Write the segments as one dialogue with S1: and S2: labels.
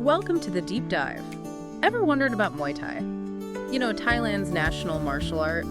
S1: Welcome to the deep dive. Ever wondered about Muay Thai? You know, Thailand's national martial art.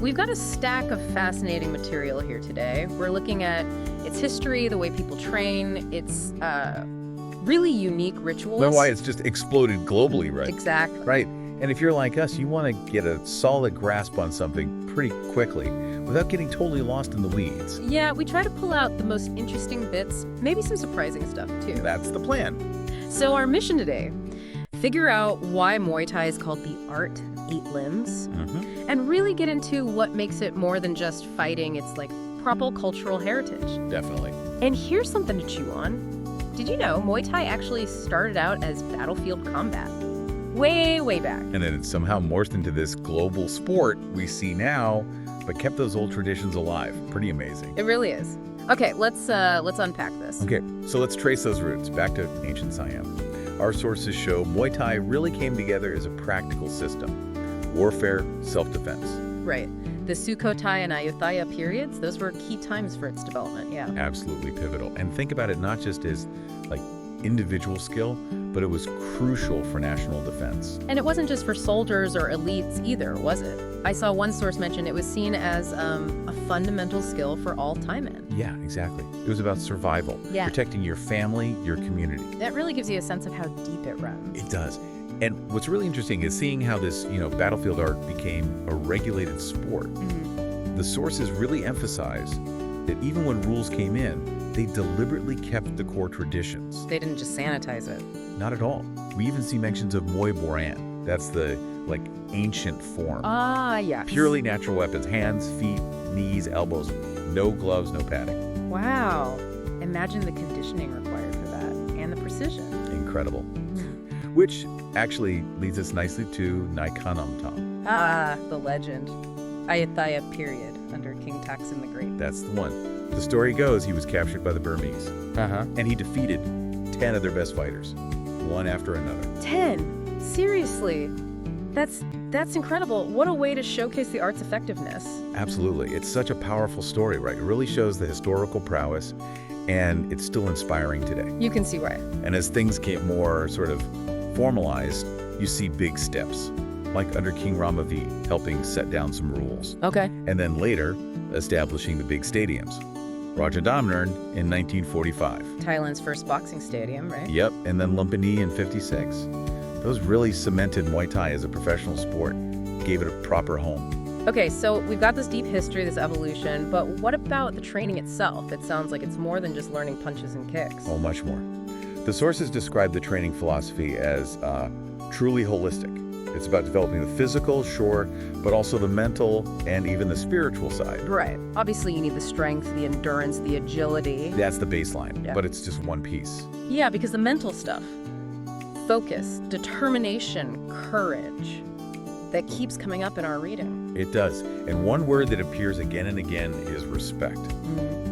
S1: We've got a stack of fascinating material here today. We're looking at its history, the way people train, its really unique rituals.
S2: That's why it's just exploded globally, right?
S1: Exactly.
S2: Right. And if you're like us, you want to get a solid grasp on something pretty quickly without getting totally lost in the weeds.
S1: Yeah, we try to pull out the most interesting bits, maybe some surprising stuff too.
S2: That's the plan.
S1: So our mission today, figure out why Muay Thai is called the art of 8 limbs, and really get into what makes it more than just fighting. It's like proper cultural heritage.
S2: Definitely.
S1: And here's something to chew on. Did you know Muay Thai actually started out as battlefield combat? Way, way back.
S2: And then it somehow morphed into this global sport we see now, but kept those old traditions alive. Pretty amazing.
S1: It really is. Okay, let's unpack this.
S2: Okay, so let's trace those roots back to ancient Siam. Our sources show Muay Thai really came together as a practical system. Warfare, self-defense.
S1: Right. The Sukhothai and Ayutthaya periods, those were key times for its development, yeah.
S2: Absolutely pivotal. And think about it not just as like individual skill, but it was crucial for national defense.
S1: And it wasn't just for soldiers or elites either, was it? I saw one source mention it was seen as a fundamental skill for all Thai men.
S2: Yeah, exactly. It was about survival, protecting your family, your community.
S1: That really gives you a sense of how deep it runs.
S2: It does. And what's really interesting is seeing how this, battlefield art became a regulated sport. The sources really emphasize that even when rules came in, they deliberately kept the core traditions.
S1: They didn't just sanitize it.
S2: Not at all. We even see mentions of Muay Boran. That's the, ancient form.
S1: Ah, yes.
S2: Purely natural weapons. Hands, feet, knees, elbows. No gloves, no padding.
S1: Wow. Imagine the conditioning required for that. And the precision.
S2: Incredible. Which actually leads us nicely to Naikanamtam.
S1: Ah, the legend. Ayutthaya period under King Taksin the Great.
S2: That's the one. The story goes he was captured by the Burmese. And he defeated 10 of their best fighters, one after another.
S1: 10? Seriously? That's incredible. What a way to showcase the art's effectiveness.
S2: Absolutely. It's such a powerful story, right? It really shows the historical prowess, and it's still inspiring today.
S1: You can see why.
S2: And as things get more sort of formalized, you see big steps, like under King Rama V, helping set down some rules.
S1: Okay.
S2: And then later, establishing the big stadiums. Rajadamnern in 1945.
S1: Thailand's first boxing stadium, right?
S2: Yep, and then Lumpini in 56. Those really cemented Muay Thai as a professional sport, gave it a proper home.
S1: Okay, so we've got this deep history, this evolution, but what about the training itself? It sounds like it's more than just learning punches and kicks.
S2: Oh, much more. The sources describe the training philosophy as truly holistic. It's about developing the physical, sure, but also the mental and even the spiritual side.
S1: Right. Obviously, you need the strength, the endurance, the agility.
S2: That's the baseline, but it's just one piece.
S1: Yeah, because the mental stuff, focus, determination, courage, that keeps coming up in our reading.
S2: It does. And one word that appears again and again is respect.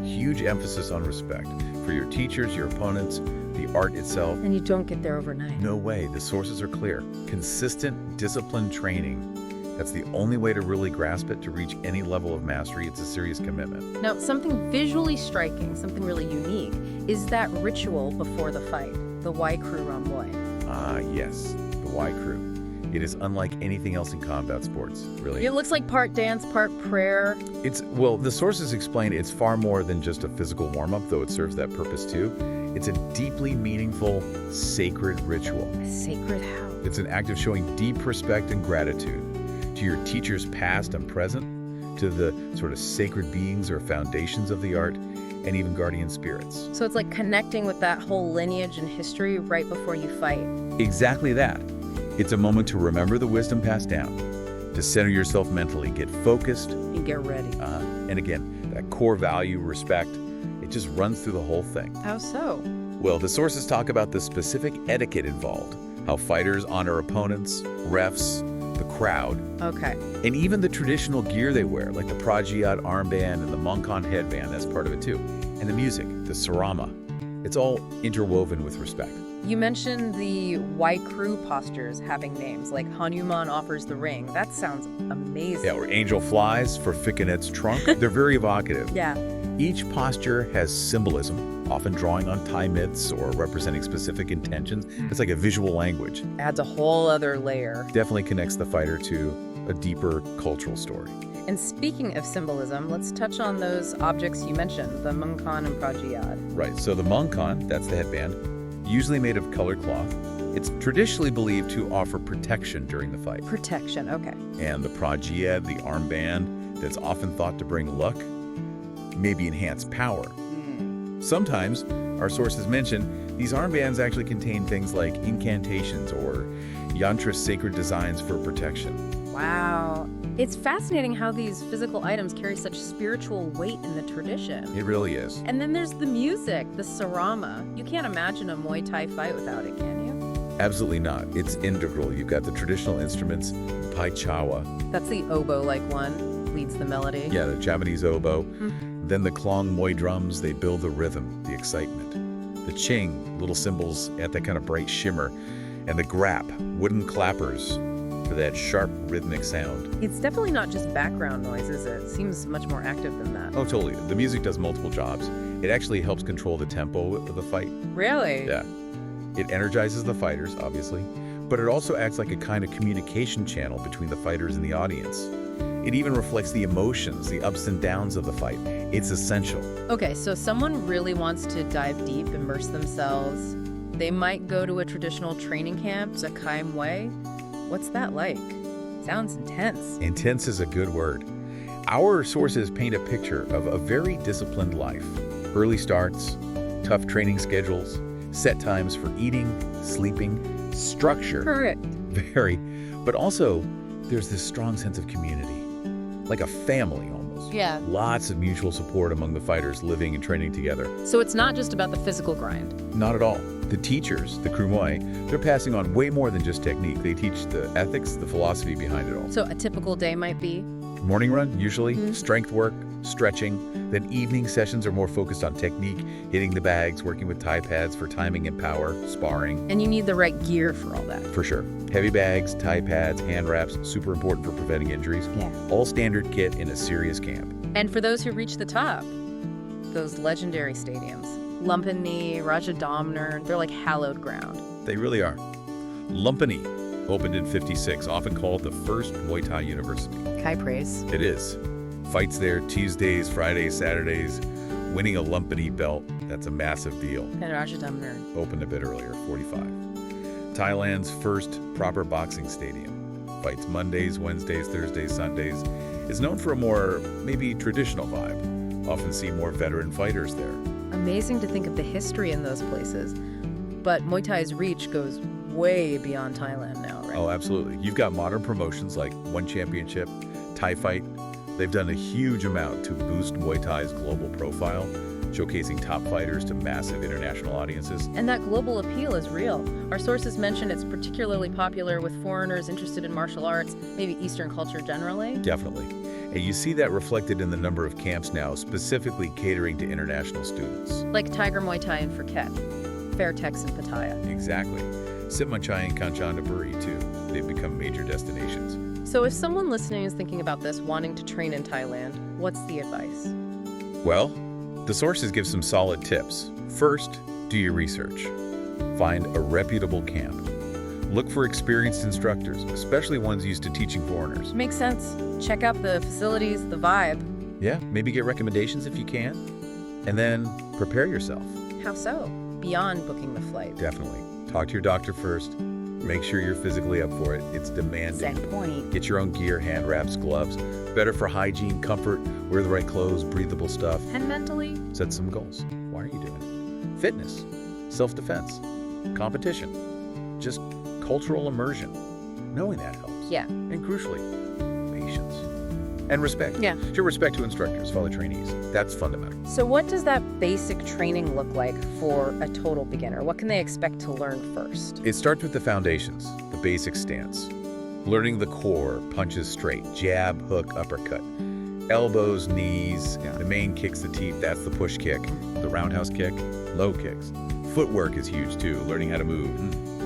S2: Huge emphasis on respect for your teachers, your opponents, the art itself.
S1: And you don't get there overnight.
S2: No way. The sources are clear. Consistent, disciplined training. That's the only way to really grasp it, to reach any level of mastery. It's a serious commitment.
S1: Now, something visually striking, something really unique, is that ritual before the fight, the Wai Kru Ramway.
S2: Ah, yes, the Wai Kru. It is unlike anything else in combat sports, really.
S1: It looks like part dance, part prayer.
S2: Well, the sources explain it's far more than just a physical warm-up, though it serves that purpose too. It's a deeply meaningful, sacred ritual.
S1: Sacred how?
S2: It's an act of showing deep respect and gratitude to your teachers past and present, to the sort of sacred beings or foundations of the art, and even guardian spirits.
S1: So it's like connecting with that whole lineage and history right before you fight.
S2: Exactly that. It's a moment to remember the wisdom passed down, to center yourself mentally, get focused.
S1: And get ready.
S2: And again, that core value, respect, it just runs through the whole thing.
S1: How so?
S2: Well, the sources talk about the specific etiquette involved, how fighters honor opponents, refs, the crowd.
S1: Okay.
S2: And even the traditional gear they wear, like the Prajiat armband and the Mongkon headband, that's part of it too. And the music, the sarama. It's all interwoven with respect.
S1: You mentioned the Wai Kru postures having names, like Hanuman offers the ring. That sounds amazing.
S2: Yeah, or angel flies for Ficonet's trunk. They're very evocative.
S1: Yeah.
S2: Each posture has symbolism, often drawing on Thai myths or representing specific intentions. It's like a visual language.
S1: Adds a whole other layer.
S2: Definitely connects the fighter to a deeper cultural story.
S1: And speaking of symbolism, let's touch on those objects you mentioned, the mungkan and prajiyad.
S2: Right, so the mungkan, that's the headband, usually made of colored cloth. It's traditionally believed to offer protection during the fight.
S1: Protection, okay.
S2: And the prajiyad, the armband, that's often thought to bring luck, maybe enhance power. Sometimes, our sources mention, these armbands actually contain things like incantations or yantra sacred designs for protection.
S1: Wow. It's fascinating how these physical items carry such spiritual weight in the tradition.
S2: It really is.
S1: And then there's the music, the sarama. You can't imagine a Muay Thai fight without it, can you?
S2: Absolutely not. It's integral. You've got the traditional instruments, pai chawa.
S1: That's the oboe-like one, leads the melody.
S2: Yeah, the Japanese oboe. Then the klong Muay drums, they build the rhythm, the excitement. The ching, little cymbals add that kind of bright shimmer. And the grap, wooden clappers for that sharp rhythmic sound.
S1: It's definitely not just background noise, is it? It seems much more active than that.
S2: Oh, totally. The music does multiple jobs. It actually helps control the tempo of the fight.
S1: Really?
S2: Yeah. It energizes the fighters, obviously, but it also acts like a kind of communication channel between the fighters and the audience. It even reflects the emotions, the ups and downs of the fight. It's essential.
S1: Okay, so someone really wants to dive deep, immerse themselves. They might go to a traditional training camp, Zakai Muay. What's that like? Sounds intense.
S2: Intense is a good word. Our sources paint a picture of a very disciplined life. Early starts, tough training schedules, set times for eating, sleeping, structure.
S1: Correct.
S2: Very. But also, there's this strong sense of community. Like a family almost.
S1: Yeah.
S2: Lots of mutual support among the fighters living and training together.
S1: So it's not just about the physical grind.
S2: Not at all. The teachers, the Kru Muay, they're passing on way more than just technique. They teach the ethics, the philosophy behind it all.
S1: So a typical day might be?
S2: Morning run, usually, strength work, stretching. Then evening sessions are more focused on technique, hitting the bags, working with Thai pads for timing and power, sparring.
S1: And you need the right gear for all that.
S2: For sure. Heavy bags, Thai pads, hand wraps, super important for preventing injuries.
S1: Yeah.
S2: All standard kit in a serious camp.
S1: And for those who reach the top, those legendary stadiums, Lumpini, Rajadamner, they're like hallowed ground.
S2: They really are. Lumpini opened in '56, often called the first Muay Thai university.
S1: High praise.
S2: It is. Fights there Tuesdays, Fridays, Saturdays. Winning a Lumpini belt, that's a massive deal.
S1: And Rajadamner.
S2: Opened a bit earlier, 45. Thailand's first proper boxing stadium. Fights Mondays, Wednesdays, Thursdays, Sundays. Is known for a more, maybe traditional vibe. Often see more veteran fighters there.
S1: Amazing to think of the history in those places. But Muay Thai's reach goes way beyond Thailand now, right?
S2: Oh, absolutely. You've got modern promotions like One Championship, Thai Fight. They've done a huge amount to boost Muay Thai's global profile, showcasing top fighters to massive international audiences.
S1: And that global appeal is real. Our sources mention it's particularly popular with foreigners interested in martial arts, maybe Eastern culture generally.
S2: Definitely. And you see that reflected in the number of camps now, specifically catering to international students.
S1: Like Tiger Muay Thai in Phuket, Fairtex in Pattaya.
S2: Exactly. Sitmanchai and Kanchanaburi, too. They've become major destinations.
S1: So if someone listening is thinking about this, wanting to train in Thailand, what's the advice?
S2: Well, the sources give some solid tips. First, do your research. Find a reputable camp. Look for experienced instructors, especially ones used to teaching foreigners.
S1: Makes sense. Check out the facilities, the vibe.
S2: Yeah, maybe get recommendations if you can. And then prepare yourself.
S1: How so? Beyond booking the flight.
S2: Definitely. Talk to your doctor first. Make sure you're physically up for it. It's demanding.
S1: Set point.
S2: Get your own gear, hand wraps, gloves. Better for hygiene, comfort, wear the right clothes, breathable stuff.
S1: And mentally?
S2: Set some goals. Why are you doing it? Fitness, self-defense, competition, just cultural immersion. Knowing that helps.
S1: Yeah.
S2: And crucially, patience. And respect.
S1: Yeah.
S2: Show respect to instructors, fellow trainees. That's fundamental.
S1: So what does that basic training look like for a total beginner? What can they expect to learn first?
S2: It starts with the foundations, the basic stance. Learning the core, punches straight, jab, hook, uppercut. Elbows, knees, the main kick's the teeth, that's the push kick. The roundhouse kick, low kicks. Footwork is huge too, learning how to move.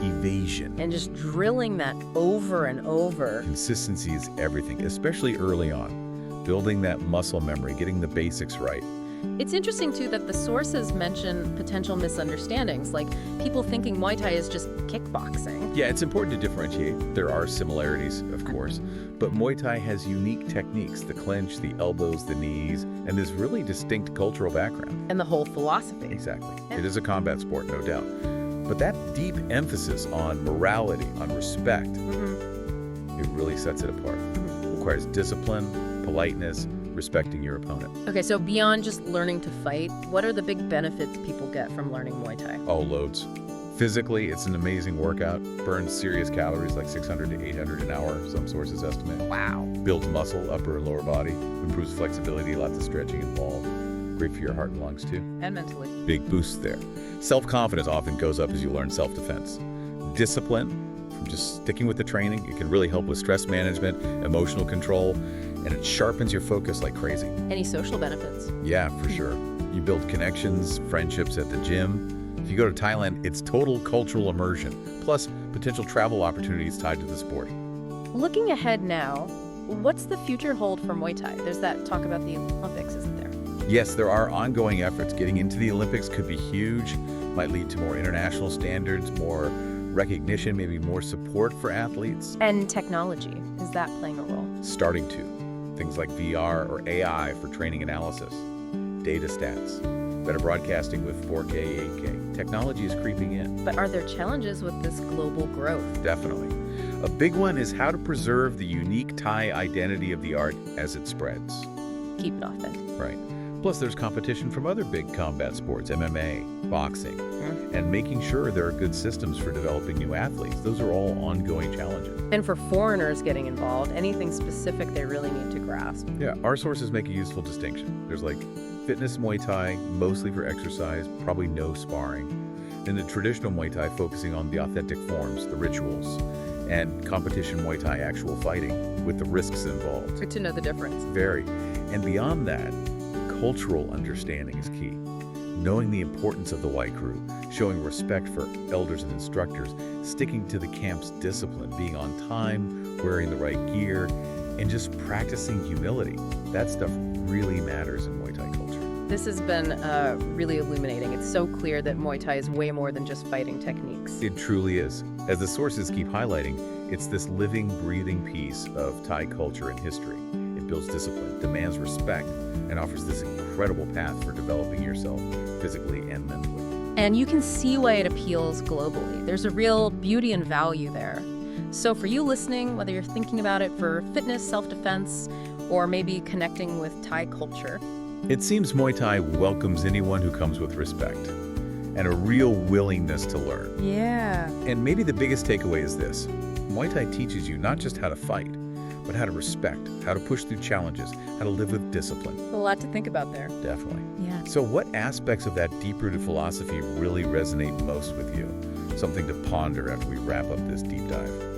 S2: Evasion.
S1: And just drilling that over and over.
S2: Consistency is everything, especially early on. Building that muscle memory, getting the basics right.
S1: It's interesting, too, that the sources mention potential misunderstandings, like people thinking Muay Thai is just kickboxing.
S2: Yeah, it's important to differentiate. There are similarities, of course, but Muay Thai has unique techniques, the clinch, the elbows, the knees, and this really distinct cultural background.
S1: And the whole philosophy.
S2: Exactly.
S1: Yeah.
S2: It is a combat sport, no doubt. But that deep emphasis on morality, on respect, it really sets it apart. It requires discipline, politeness, respecting your opponent.
S1: Okay, so beyond just learning to fight, what are the big benefits people get from learning Muay Thai?
S2: Oh, loads. Physically, it's an amazing workout. Burns serious calories like 600 to 800 an hour, some sources estimate.
S1: Wow.
S2: Builds muscle, upper and lower body. Improves flexibility, lots of stretching involved. Great for your heart and lungs, too.
S1: And mentally.
S2: Big boost there. Self-confidence often goes up as you learn self-defense. Discipline, from just sticking with the training, it can really help with stress management, emotional control, and it sharpens your focus like crazy.
S1: Any social benefits?
S2: Yeah, for sure. You build connections, friendships at the gym. If you go to Thailand, it's total cultural immersion, plus potential travel opportunities tied to the sport.
S1: Looking ahead now, what's the future hold for Muay Thai? There's that talk about the Olympics, isn't there?
S2: Yes, there are ongoing efforts. Getting into the Olympics could be huge, might lead to more international standards, more recognition, maybe more support for athletes.
S1: And technology, is that playing a role?
S2: Starting to. Things like VR or AI for training analysis, data stats, better broadcasting with 4K, 8K. Technology is creeping in.
S1: But are there challenges with this global growth?
S2: Definitely. A big one is how to preserve the unique Thai identity of the art as it spreads.
S1: Keep it authentic.
S2: Right. Plus, there's competition from other big combat sports, MMA, boxing, and making sure there are good systems for developing new athletes. Those are all ongoing challenges.
S1: And for foreigners getting involved, anything specific they really need to grasp?
S2: Yeah, our sources make a useful distinction. There's like fitness Muay Thai, mostly for exercise, probably no sparring. Then the traditional Muay Thai focusing on the authentic forms, the rituals, and competition Muay Thai, actual fighting, with the risks involved.
S1: Good to know the difference.
S2: Very. And beyond that, cultural understanding is key. Knowing the importance of the Wai Kru, showing respect for elders and instructors, sticking to the camp's discipline, being on time, wearing the right gear, and just practicing humility. That stuff really matters in Muay Thai culture.
S1: This has been really illuminating. It's so clear that Muay Thai is way more than just fighting techniques.
S2: It truly is. As the sources keep highlighting, it's this living, breathing piece of Thai culture and history. It builds discipline, demands respect, and offers this incredible path for developing yourself physically and mentally.
S1: And you can see why it appeals globally. There's a real beauty and value there. So for you listening, whether you're thinking about it for fitness, self-defense, or maybe connecting with Thai culture,
S2: it seems Muay Thai welcomes anyone who comes with respect and a real willingness to learn.
S1: Yeah.
S2: And maybe the biggest takeaway is this. Muay Thai teaches you not just how to fight, but how to respect, how to push through challenges, how to live with discipline.
S1: A lot to think about there.
S2: Definitely.
S1: Yeah.
S2: So what aspects of that deep-rooted philosophy really resonate most with you? Something to ponder after we wrap up this deep dive.